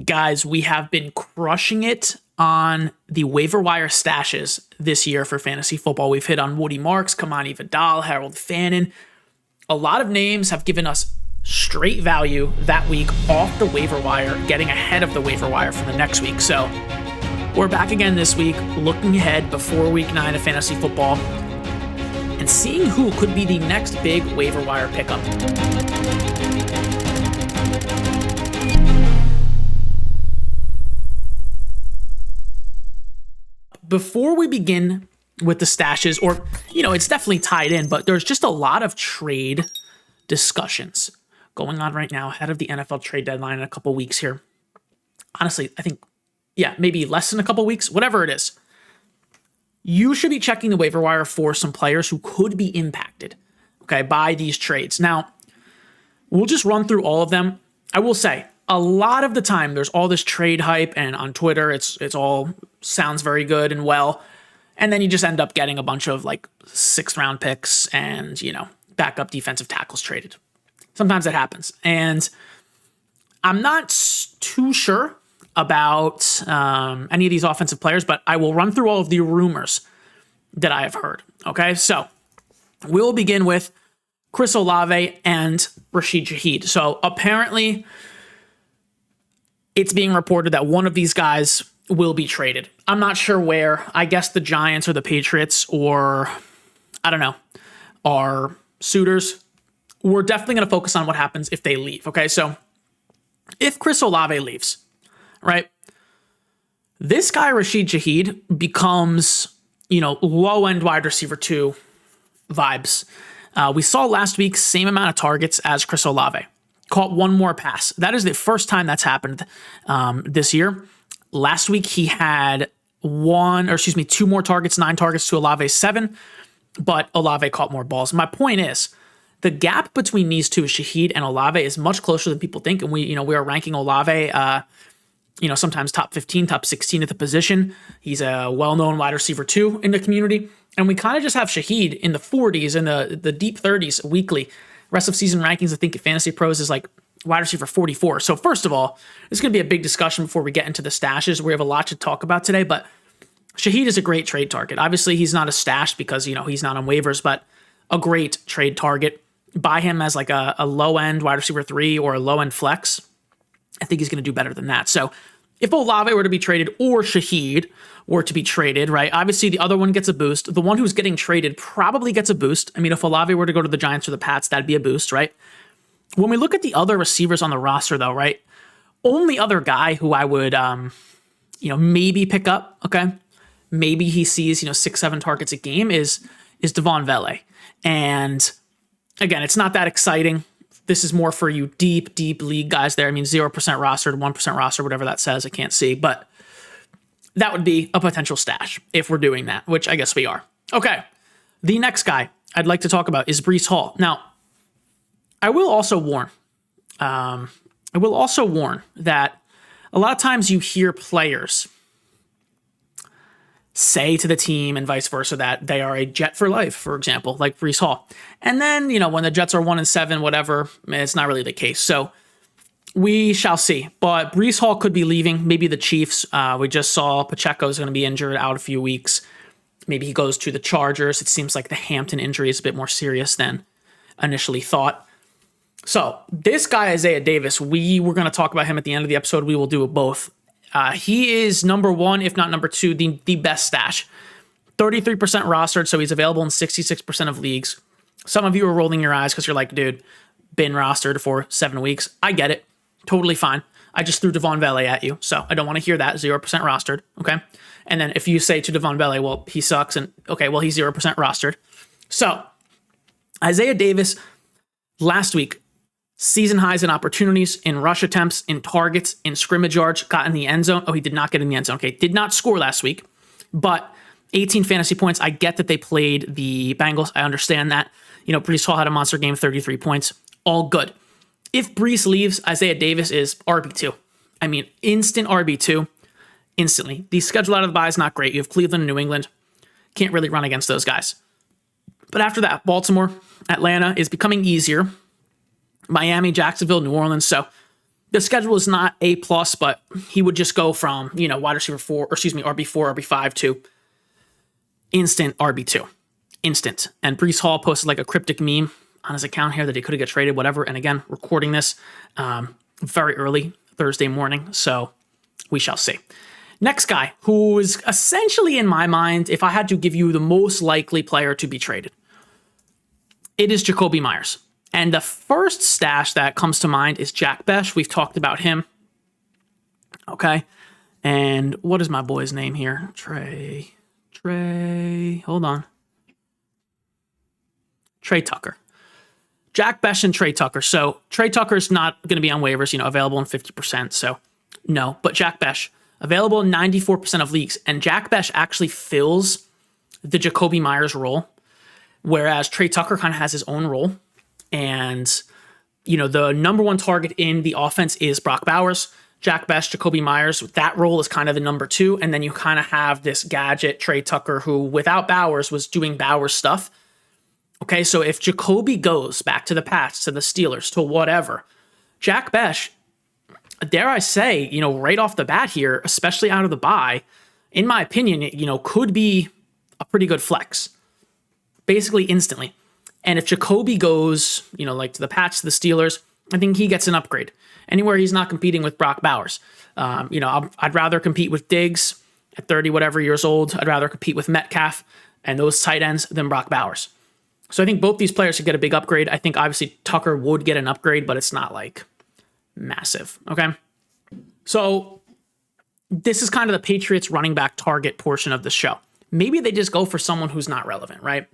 Guys, we have been crushing it on the waiver wire stashes this year for fantasy football. We've hit on Woody Marks, Kamani Vidal, Harold Fannin. A lot of names have given us straight value that week off the waiver wire, getting ahead of the waiver wire for the next week. So we're back again this week, looking ahead before week 9 of fantasy football and seeing who could be the next big waiver wire pickup. Before we begin with the stashes, or, it's definitely tied in, but there's just a lot of trade discussions going on right now ahead of the NFL trade deadline in a couple weeks here. Honestly, I think, maybe less than a couple weeks, whatever it is. You should be checking the waiver wire for some players who could be impacted, by these trades. Now, we'll just run through all of them. I will say, a lot of the time, there's all this trade hype, and on Twitter, it's all sounds very good and well, and then you just end up getting a bunch of 6th round picks and backup defensive tackles traded. Sometimes it happens, and I'm not too sure about any of these offensive players, but I will run through all of the rumors that I have heard. Okay, so we'll begin with Chris Olave and Rashid Shaheed. So apparently, it's being reported that one of these guys will be traded. I'm not sure where. I guess the Giants or the Patriots, or I don't know, are suitors. We're definitely going to focus on what happens if they leave. Okay, so if Chris Olave leaves, right, this guy Rashid Shaheed becomes, low-end wide receiver 2 vibes. We saw last week same amount of targets as Chris Olave. Caught one more pass. That is the first time that's happened this year. Last week, he had 2 more targets, 9 targets to Olave's 7, but Olave caught more balls. My point is, the gap between these two, Shaheed and Olave, is much closer than people think, and we are ranking Olave, sometimes top 15, top 16 at the position. He's a well-known wide receiver 2 in the community, and we kind of just have Shaheed in the 40s and the deep 30s weekly. Rest of season rankings, I think at Fantasy Pros is wide receiver 44. So first of all, it's going to be a big discussion before we get into the stashes. We have a lot to talk about today, but Shaheed is a great trade target. Obviously, he's not a stash because, he's not on waivers, but a great trade target. Buy him as a low-end wide receiver 3 or a low-end flex. I think he's going to do better than that. So if Olave were to be traded or Shaheed were to be traded, right, obviously the other one gets a boost. The one who's getting traded probably gets a boost. I mean, if Olave were to go to the Giants or the Pats, that'd be a boost, right? When we look at the other receivers on the roster, though, right, only other guy who I would, maybe pick up, maybe he sees, 6-7 targets a game is Devon Vele. And again, it's not that exciting. This is more for you deep league guys there. I mean, 0% rostered, 1% roster, whatever that says, I can't see. But that would be a potential stash if we're doing that, which I guess we are. Okay, the next guy I'd like to talk about is Breece Hall. Now, I will also warn that a lot of times you hear players say to the team and vice versa that they are a Jet for life, for example, like Breece Hall. And then, when the Jets are 1-7, whatever, it's not really the case. So we shall see. But Breece Hall could be leaving. Maybe the Chiefs. We just saw Pacheco is going to be injured out a few weeks. Maybe he goes to the Chargers. It seems like the Hampton injury is a bit more serious than initially thought. So this guy, Isaiah Davis, we were going to talk about him at the end of the episode. We will do it both. He is number 1, if not number 2, the best stash. 33% rostered, so he's available in 66% of leagues. Some of you are rolling your eyes because you're like, dude, been rostered for 7 weeks. I get it. Totally fine. I just threw Devon Vele at you, so I don't want to hear that. 0% rostered, okay? And then if you say to Devon Vele, well, he sucks, and okay, well, he's 0% rostered. So Isaiah Davis, last week, season highs in opportunities, in rush attempts, in targets, in scrimmage yards, got in the end zone. Oh, he did not get in the end zone. Okay, did not score last week, but 18 fantasy points. I get that they played the Bengals. I understand that. Breece Hall had a monster game, 33 points. All good. If Breece leaves, Isaiah Davis is RB2. I mean, instant RB2, instantly. The schedule out of the bye is not great. You have Cleveland and New England. Can't really run against those guys. But after that, Baltimore, Atlanta is becoming easier. Miami, Jacksonville, New Orleans. So The schedule is not A+, but he would just go from, wide receiver 4, or excuse me, RB4, RB5 to instant RB2. Instant. And Breece Hall posted like a cryptic meme on his account here that he could get traded, whatever. And again, recording this very early Thursday morning, so we shall see. Next guy, who is essentially in my mind, if I had to give you the most likely player to be traded, it is Jakobi Meyers. And the first stash that comes to mind is Jack Bech. We've talked about him. Okay. And what is my boy's name here? Trey, hold on. Trey Tucker. Jack Bech and Trey Tucker. So Trey Tucker's not going to be on waivers, available in 50%. So no, but Jack Bech, available in 94% of leagues. And Jack Bech actually fills the Jakobi Meyers role, whereas Trey Tucker kind of has his own role. And, the number one target in the offense is Brock Bowers. Jack Bech, Jakobi Meyers, that role is kind of the number 2. And then you kind of have this gadget, Trey Tucker, who without Bowers was doing Bowers stuff. Okay, so if Jakobi goes back to the Pats, to the Steelers, to whatever, Jack Bech, dare I say, right off the bat here, especially out of the bye, in my opinion, could be a pretty good flex. Basically instantly. And if Jakobi goes, like to the Pats, to the Steelers, I think he gets an upgrade. Anywhere he's not competing with Brock Bowers. I'd rather compete with Diggs at 30 whatever years old. I'd rather compete with Metcalf and those tight ends than Brock Bowers. So I think both these players should get a big upgrade. I think obviously Tucker would get an upgrade, but it's not like massive. Okay. So this is kind of the Patriots running back target portion of the show. Maybe they just go for someone who's not relevant, right?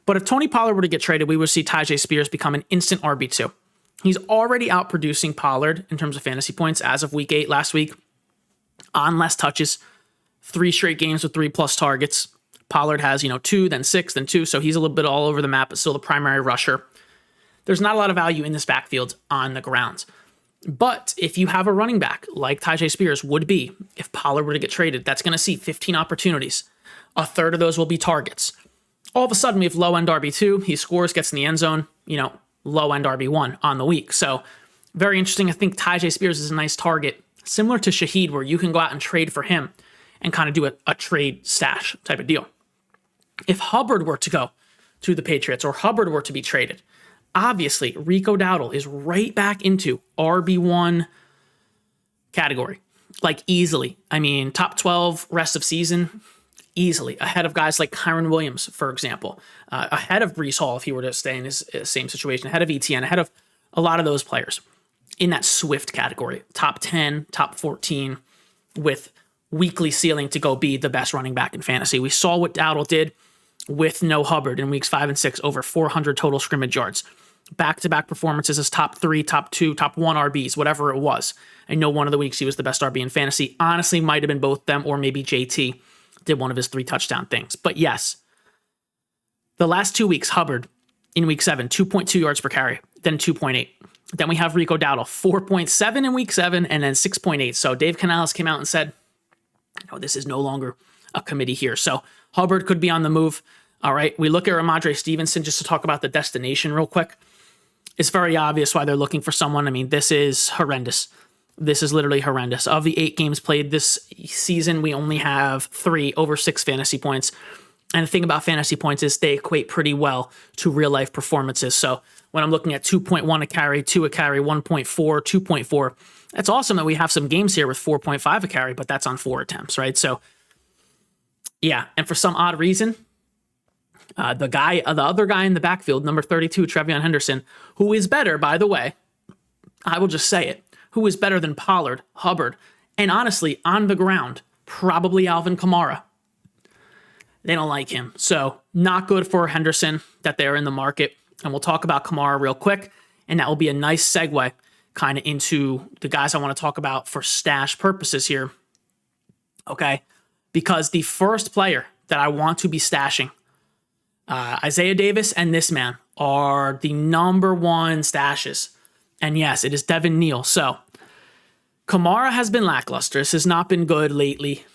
But if Tony Pollard were to get traded, we would see Tyjae Spears become an instant RB2. He's already outproducing Pollard in terms of fantasy points as of week 8 last week on less touches, 3 straight games with 3+ targets. Pollard has, 2, then 6, then 2. So he's a little bit all over the map, but still the primary rusher. There's not a lot of value in this backfield on the ground. But if you have a running back like Tyjae Spears would be, if Pollard were to get traded, that's going to see 15 opportunities. A third of those will be targets. All of a sudden, we have low-end RB2. He scores, gets in the end zone, low-end RB1 on the week. So very interesting. I think Tyjae Spears is a nice target, similar to Shaheed, where you can go out and trade for him and kind of do a trade stash type of deal. If Hubbard were to go to the Patriots or Hubbard were to be traded, obviously Rico Dowdle is right back into RB1 category, like easily. I mean, top 12 rest of season, easily ahead of guys like Kyron Williams, for example, ahead of Breece Hall if he were to stay in his same situation, ahead of ETN, ahead of a lot of those players in that Swift category, top 10, top 14, with weekly ceiling to go be the best running back in fantasy. We saw what Dowdle did with no Hubbard in weeks 5 and 6, over 400 total scrimmage yards. Back-to-back performances as top 3, top 2, top 1 RBs, whatever it was. I know one of the weeks he was the best RB in fantasy. Honestly, might have been both them, or maybe JT did one of his 3 touchdown things. But yes, the last 2 weeks, Hubbard in week 7, 2.2 yards per carry, then 2.8. Then we have Rico Dowdle, 4.7 in week 7, and then 6.8. So Dave Canales came out and said, this is no longer a committee here. So Hubbard could be on the move. All right, we look at Ramondre Stevenson just to talk about the destination real quick. It's very obvious why they're looking for someone. I mean, this is horrendous. This is literally horrendous. Of the 8 games played this season, we only have 3 over 6 fantasy points. And the thing about fantasy points is they equate pretty well to real life performances. So when I'm looking at 2.1 a carry, 2 a carry, 1.4, 2.4, that's awesome that we have some games here with 4.5 a carry, but that's on 4 attempts, right? So yeah, and for some odd reason, the other guy in the backfield, number 32, Trevion Henderson, who is better, by the way, I will just say it, who is better than Pollard, Hubbard, and honestly, on the ground, probably Alvin Kamara. They don't like him. So not good for Henderson that they're in the market. And we'll talk about Kamara real quick, and that will be a nice segue kind of into the guys I want to talk about for stash purposes here. Okay? Because the first player that I want to be stashing, Isaiah Davis and this man are the number 1 stashes. And yes, it is Devin Neal. So Kamara has been lackluster. This has not been good lately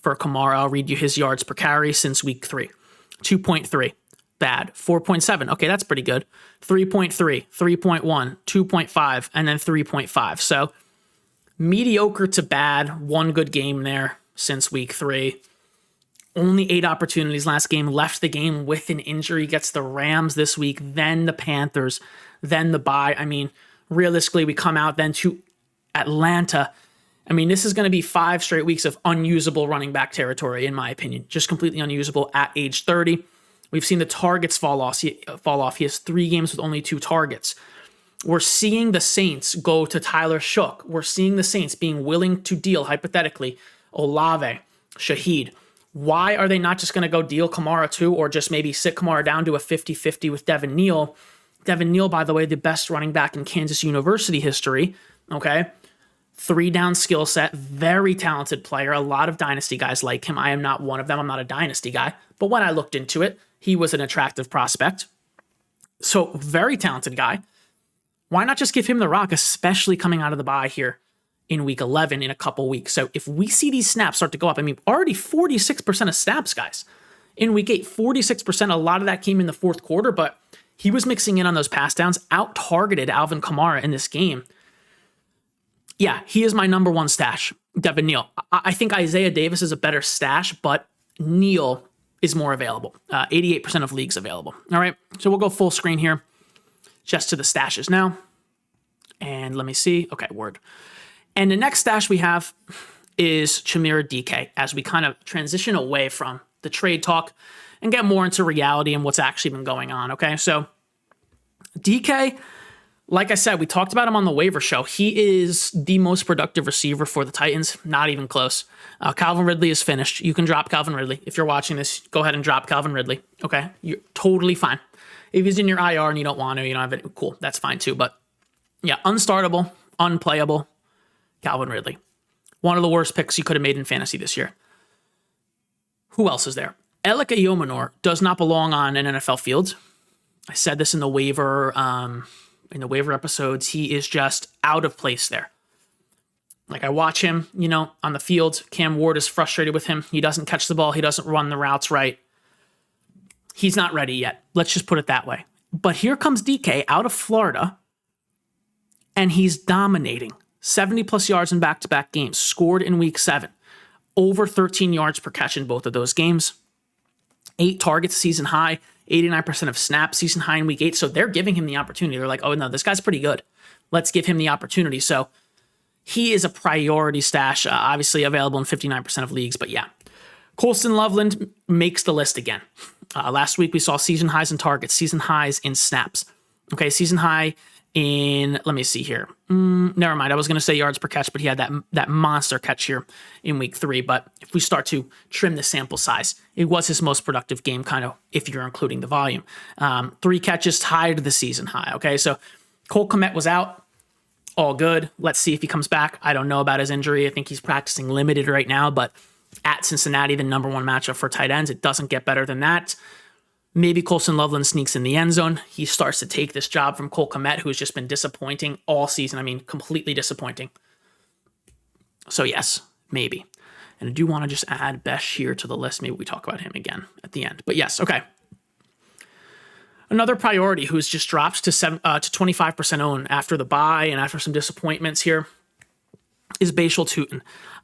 for Kamara. I'll read you his yards per carry since week 3. 2.3. Bad. 4.7. Okay, that's pretty good. 3.3, 3.1, 2.5, and then 3.5. So mediocre to bad, one good game there since week 3. Only 8 opportunities last game, left the game with an injury, gets the Rams this week, then the Panthers, then the bye. I mean, realistically, we come out then to Atlanta. I mean, this is going to be 5 straight weeks of unusable running back territory, in my opinion. Just completely unusable at age 30. We've seen the targets fall off. He has 3 games with only 2 targets. We're seeing the Saints go to Tyler Shook. We're seeing the Saints being willing to deal, hypothetically, Olave, Shaheed. Why are they not just going to go deal Kamara too, or just maybe sit Kamara down to a 50-50 with Devin Neal? Devin Neal, by the way, the best running back in Kansas University history, okay? 3-down skill set, very talented player. A lot of Dynasty guys like him. I am not one of them. I'm not a Dynasty guy. But when I looked into it, he was an attractive prospect. So, very talented guy. Why not just give him the rock, especially coming out of the bye here in week 11 in a couple weeks? So if we see these snaps start to go up, I mean, already 46% of snaps, guys. In week 8, 46%, a lot of that came in the fourth quarter, but he was mixing in on those pass downs, out-targeted Alvin Kamara in this game. Yeah, he is my number 1 stash, Devin Neal. I think Isaiah Davis is a better stash, but Neal is more available. 88% of leagues available. All right, so we'll go full screen here, just to the stashes now. And let me see. Okay, word. And the next stash we have is Chimere Dike, as we kind of transition away from the trade talk and get more into reality and what's actually been going on, okay? So Dike, like I said, we talked about him on the waiver show. He is the most productive receiver for the Titans, not even close. Calvin Ridley is finished. You can drop Calvin Ridley. If you're watching this, go ahead and drop Calvin Ridley, okay? You're totally fine. If he's in your IR and you don't want to, you don't have it, cool, that's fine too. But yeah, unstartable, unplayable, Calvin Ridley. One of the worst picks you could have made in fantasy this year. Who else is there? Alec Ayomanor does not belong on an NFL field. I said this in the waiver episodes. He is just out of place there. Like, I watch him, on the field. Cam Ward is frustrated with him. He doesn't catch the ball. He doesn't run the routes right. He's not ready yet. Let's just put it that way. But here comes Dike out of Florida, and he's dominating. 70-plus yards in back-to-back games, scored in week 7. Over 13 yards per catch in both of those games. 8 targets, season high. 89% of snaps, season high in week 8. So they're giving him the opportunity. They're like, oh, no, this guy's pretty good. Let's give him the opportunity. So he is a priority stash, obviously available in 59% of leagues. But yeah, Colston Loveland makes the list again. Last week we saw season highs in targets, season highs in snaps. Okay, season high in, let me see here. Never mind. I was going to say yards per catch, but he had that monster catch here in week 3. But if we start to trim the sample size, it was his most productive game, kind of, if you're including the volume. 3 catches tied the season high. Okay, so Cole Kmet was out. All good. Let's see if he comes back. I don't know about his injury. I think he's practicing limited right now, but at Cincinnati, the number 1 matchup for tight ends, it doesn't get better than that. Maybe Colston Loveland sneaks in the end zone. He starts to take this job from Cole Kmet, who has just been disappointing all season. I mean, completely disappointing. So yes, maybe. And I do want to just add Bech here to the list. Maybe we talk about him again at the end. But yes, okay. Another priority who's just dropped to 25% own after the bye and after some disappointments here is Bhayshul Tuten.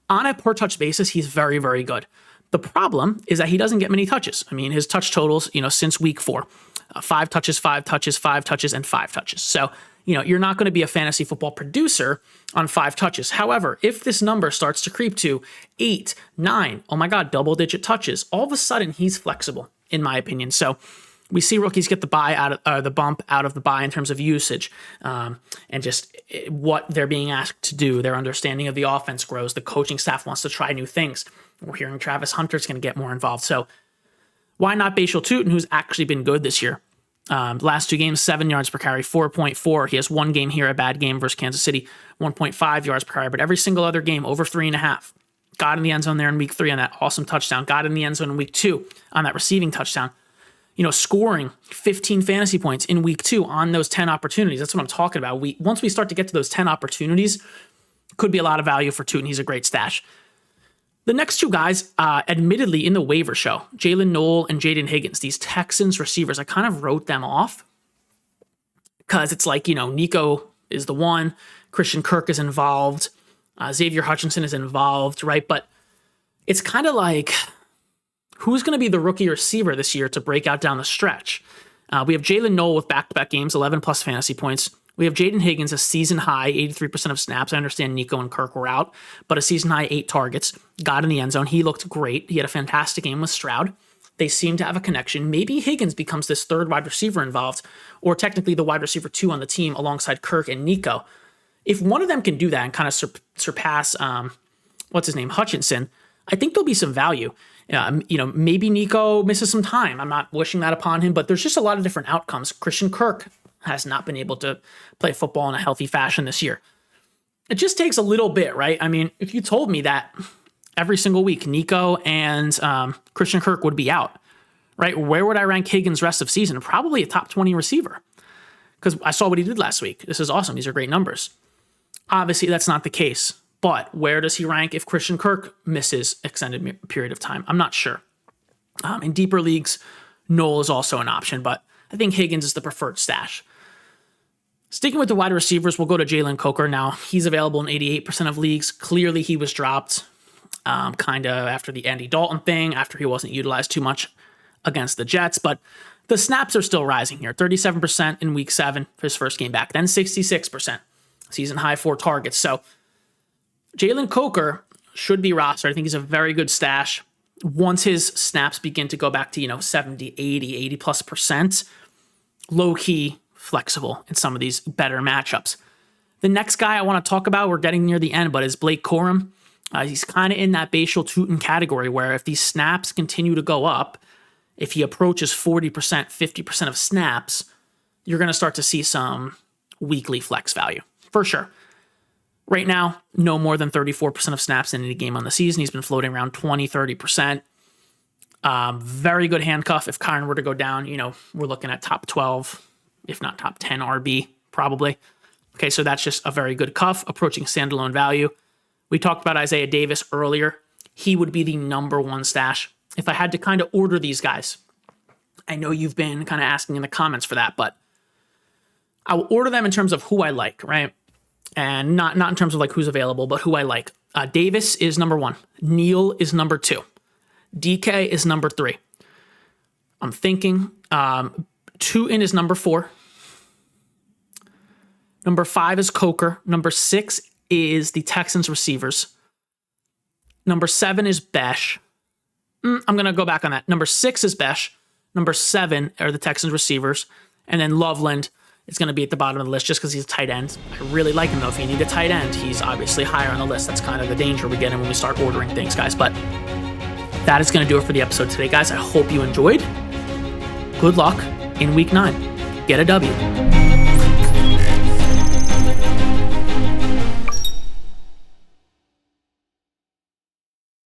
On a per touch basis, he's very, very good. The problem is that he doesn't get many touches. I mean, his touch totals, since week 4, 5 touches, 5 touches, 5 touches, and 5 touches. So, you're not going to be a fantasy football producer on 5 touches. However, if this number starts to creep to 8, 9, oh my God, double-digit touches, all of a sudden he's flexible, in my opinion. So we see rookies get the bump out of the bye in terms of usage, and just what they're being asked to do. Their understanding of the offense grows. The coaching staff wants to try new things. We're hearing Travis Hunter's going to get more involved. So why not Bhayshul Tuten, who's actually been good this year? Last 2 games, 7 yards per carry, 4.4. He has 1 game here, a bad game versus Kansas City, 1.5 yards per carry. But every single other game, over 3.5. Got in the end zone there in week 3 on that awesome touchdown. Got in the end zone in week 2 on that receiving touchdown. Scoring 15 fantasy points in week 2 on those 10 opportunities. That's what I'm talking about. Once we start to get to those 10 opportunities, could be a lot of value for Tuten. He's a great stash. The next 2 guys, admittedly in the waiver show, Noel and Jayden Higgins, these Texans receivers, I kind of wrote them off because it's like, Nico is the one, Christian Kirk is involved. Xavier Hutchinson is involved, right? But it's kind of like, who's going to be the rookie receiver this year to break out down the stretch? We have Jalen Noel with back-to-back games, 11 plus fantasy points. We have Jayden Higgins, a season high, 83% of snaps. I understand Nico and Kirk were out, but a season high 8 targets, got in the end zone. He looked great. He had a fantastic game with Stroud. They seem to have a connection. Maybe Higgins becomes this third wide receiver involved, or technically the wide receiver 2 on the team alongside Kirk and Nico. If one of them can do that and kind of surpass, Hutchinson, I think there'll be some value. Maybe Nico misses some time. I'm not wishing that upon him, but there's just a lot of different outcomes. Christian Kirk has not been able to play football in a healthy fashion this year. It just takes a little bit, right? I mean, if you told me that every single week Nico and Christian Kirk would be out, right? Where would I rank Higgins rest of season? Probably a top 20 receiver, because I saw what he did last week. This is awesome. These are great numbers. Obviously, that's not the case. But where does he rank if Christian Kirk misses extended period of time? I'm not sure. In deeper leagues, Noel is also an option, but I think Higgins is the preferred stash. Sticking with the wide receivers, we'll go to Jalen Coker now. He's available in 88% of leagues. Clearly, he was dropped kind of after the Andy Dalton thing, after he wasn't utilized too much against the Jets, but the snaps are still rising here. 37% in week 7 for his first game back, then 66%. Season high 4 targets. So Jalen Coker should be rostered. I think he's a very good stash. Once his snaps begin to go back to, 70, 80 plus percent, low-key flexible in some of these better matchups. The next guy I want to talk about, we're getting near the end, but is Blake Corum. He's kind of in that Bhayshul Tuten category where if these snaps continue to go up, if he approaches 40%, 50% of snaps, you're going to start to see some weekly flex value, for sure. Right now, no more than 34% of snaps in any game on the season. He's been floating around 20, 30%. Very good handcuff. If Kyron were to go down, we're looking at top 12, if not top 10 RB, probably. Okay, so that's just a very good cuff, approaching standalone value. We talked about Isaiah Davis earlier. He would be the number 1 stash. If I had to kind of order these guys, I know you've been kind of asking in the comments for that, but I will order them in terms of who I like, right? And not in terms of like who's available, but who I like. Davis is number 1. Neal is number 2. Dike is number 3. I'm thinking Tuten is number 4. Number 5 is Coker. Number 6 is the Texans receivers. Number 7 is Bech. I'm going to go back on that. Number 6 is Bech. Number 7 are the Texans receivers. And then Loveland is going to be at the bottom of the list just because he's a tight end. I really like him, though. If you need a tight end, he's obviously higher on the list. That's kind of the danger we get in when we start ordering things, guys. But that is going to do it for the episode today, guys. I hope you enjoyed. Good luck in week 9. Get a W.